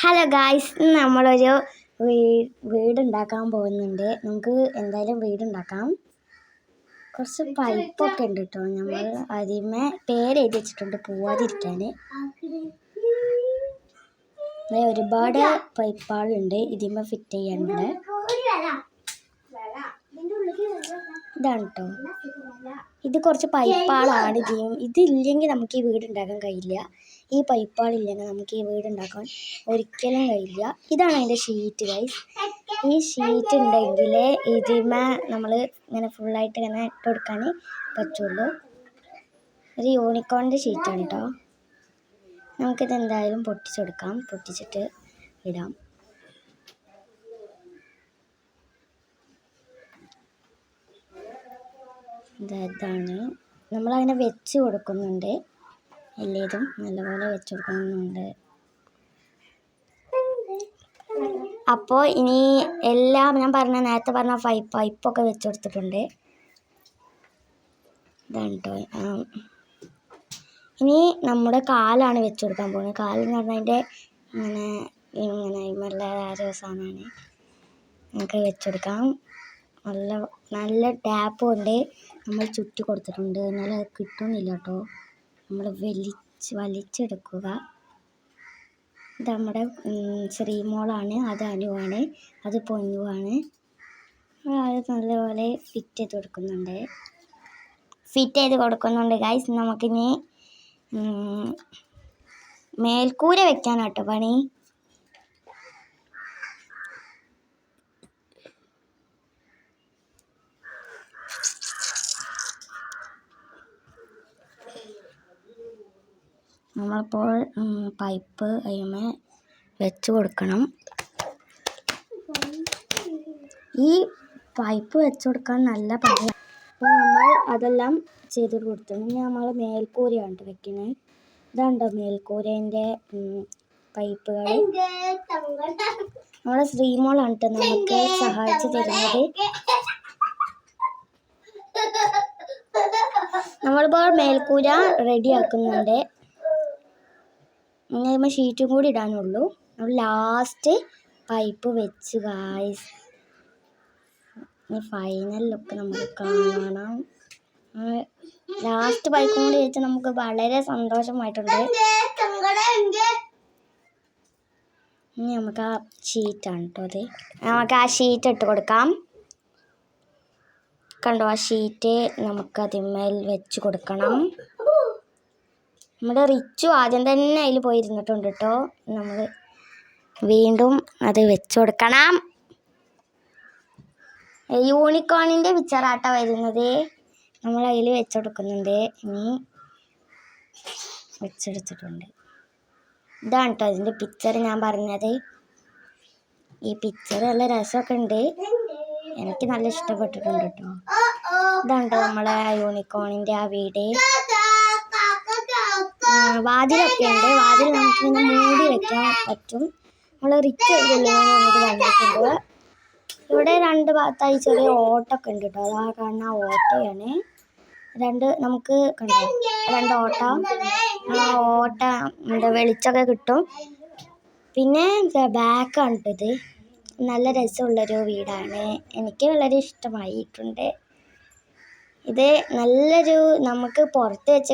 Hello guys, നമ്മളൊരു വീടുണ്ടാക്കാൻ പോകുന്നുണ്ട്. നമുക്ക് എന്തായാലും വീടുണ്ടാക്കാം. കുറച്ച് പൈപ്പൊക്കെ ഉണ്ട് കേട്ടോ. നമ്മൾ അതിന്മേ പേരെഴുതി വെച്ചിട്ടുണ്ട് പോവാതിരിക്കാൻ. ഒരുപാട് പൈപ്പുകളുണ്ട് ഇതിന്മേ ഫിറ്റ് ചെയ്യാനുണ്ട്. ഇതാണ് കേട്ടോ, ഇത് കുറച്ച് പൈപ്പുകളാണ്. ഇതില്ലെങ്കിൽ നമുക്ക് ഈ വീട് ഉണ്ടാക്കാൻ കഴിയില്ല. ഈ പൈപ്പുകളില്ലെങ്കിൽ നമുക്ക് ഈ വീട് ഉണ്ടാക്കാൻ ഒരിക്കലും കഴിയില്ല. ഇതാണ് അതിൻ്റെ ഷീറ്റ് ഗൈസ്. ഈ ഷീറ്റ് ഉണ്ടെങ്കിൽ ഇതിന്മേ നമ്മൾ ഇങ്ങനെ ഫുള്ളായിട്ട് ഇങ്ങനെ ഇട്ട് കൊടുക്കാൻ പറ്റുള്ളൂ. ഒരു യൂണിക്കോണിൻ്റെ ഷീറ്റാണ് കേട്ടോ. നമുക്കിത് എന്തായാലും പൊട്ടിച്ചെടുക്കാം. പൊട്ടിച്ചിട്ട് ഇടാം. ഇതാണ് നമ്മളങ്ങനെ വെച്ച് കൊടുക്കുന്നുണ്ട്. എല്ലാതും നല്ലപോലെ വെച്ച് കൊടുക്കുന്നുണ്ട്. അപ്പോൾ ഇനി എല്ലാം ഞാൻ നേരത്തെ പറഞ്ഞ പൈപ്പൊക്കെ വെച്ച് കൊടുത്തിട്ടുണ്ട്. ഇതാണ് കേട്ടോ. ഇനി നമ്മുടെ കാലാണ് വെച്ച് കൊടുക്കാൻ പോകുന്നത്. കാലെന്ന് പറഞ്ഞാൽ അതിൻ്റെ ഇങ്ങനെ നല്ല രസമാണ്. നമുക്ക് വെച്ചെടുക്കാം. നല്ല ടാപ്പ് കൊണ്ട് നമ്മൾ ചുറ്റി കൊടുത്തിട്ടുണ്ട്. എന്നാലും അത് കിട്ടുന്നില്ല കേട്ടോ. നമ്മൾ വലിച്ചെടുക്കുക. ഇത് നമ്മുടെ ശ്രീമോളാണ്, അത് അനുവാണ്, അത് പൊന്നുവാണ്. അത് നല്ലപോലെ ഫിറ്റ് ചെയ്ത് കൊടുക്കുന്നുണ്ട് ഗൈസ്. നമുക്കിനി മേൽക്കൂര വെക്കാനാട്ടോ പണി. നമ്മളിപ്പോൾ പൈപ്പ് അതിന്മേൽ വെച്ച് കൊടുക്കണം. ഈ പൈപ്പ് വെച്ച് കൊടുക്കാൻ നല്ല പണിയാണ്. അപ്പോൾ നമ്മൾ അതെല്ലാം ചെയ്ത് കൊടുത്തു. ഇനി നമ്മൾ മേൽക്കൂരയാണ് വെക്കുന്നത്. ഇതാണ്ടോ മേൽക്കൂരേൻ്റെ പൈപ്പുകൾ. നമ്മുടെ ശ്രീമോളാണ് കേട്ടോ നമുക്ക് സഹായിച്ച് തരുന്നത്. നമ്മളിപ്പോൾ മേൽക്കൂര റെഡിയാക്കുന്നുണ്ട്. ഇനി ഷീറ്റും കൂടി ഇടാനുള്ളൂ. നമ്മൾ ലാസ്റ്റ് പൈപ്പ് വെച്ച് ഗായ്സ്. ഫൈനൽ ലുക്ക് നമുക്ക് കാണണം. ലാസ്റ്റ് പൈപ്പും കൂടി വെച്ച് നമുക്ക് വളരെ സന്തോഷമായിട്ടുണ്ട്. ഇനി നമുക്ക് ആ ഷീറ്റാണ് കേട്ടോ അത്. നമുക്ക് ആ ഷീറ്റ് ഇട്ട് കൊടുക്കാം. കണ്ടോ, ആ ഷീറ്റ് നമുക്ക് അതിന്മേൽ വെച്ച് കൊടുക്കണം. നമ്മുടെ റിച്ചു ആദ്യം തന്നെ അതിൽ പോയിരുന്നിട്ടുണ്ട് കേട്ടോ. നമ്മൾ വീണ്ടും അത് വെച്ച് കൊടുക്കണം. യൂണിക്കോണിൻ്റെ പിക്ചറാട്ടോ വരുന്നത്. നമ്മൾ അതിൽ വെച്ച് കൊടുക്കുന്നുണ്ട്. ഇനി വെച്ചെടുത്തിട്ടുണ്ട്. ഇതാണ് കേട്ടോ ഇതിൻ്റെ പിക്ചർ ഞാൻ പറഞ്ഞത്. ഈ പിക്ചർ നല്ല രസമൊക്കെ ഉണ്ട്. എനിക്ക് നല്ല ഇഷ്ടപ്പെട്ടിട്ടുണ്ട് കേട്ടോ. ഇതാണ് കേട്ടോ നമ്മളെ യൂണിക്കോണിൻ്റെ ആ വീട്. വാതിലൊക്കെ ഉണ്ട്. വാതിൽ നമുക്കിങ്ങനെ മൂടി വെക്കാൻ പറ്റും. നമ്മൾ റിച്ച് വന്നിട്ടുണ്ട്. ഇവിടെ രണ്ട് ഭാഗത്തായി ചെറിയ ഓട്ടൊക്കെ ഉണ്ട് കേട്ടോ. അതാ കാണുന്ന ഓട്ടയാണ്. നമുക്ക് കണ്ടോ, രണ്ട് ഓട്ട. ആ ഓട്ട വെളിച്ചമൊക്കെ കിട്ടും. പിന്നെ ബാക്കാണ് ഇത്. നല്ല രസമുള്ളൊരു വീടാണ്. എനിക്ക് വളരെ ഇഷ്ടമായിട്ടുണ്ട്. ഇത് നല്ലൊരു നമുക്ക് പുറത്ത് വെച്ച്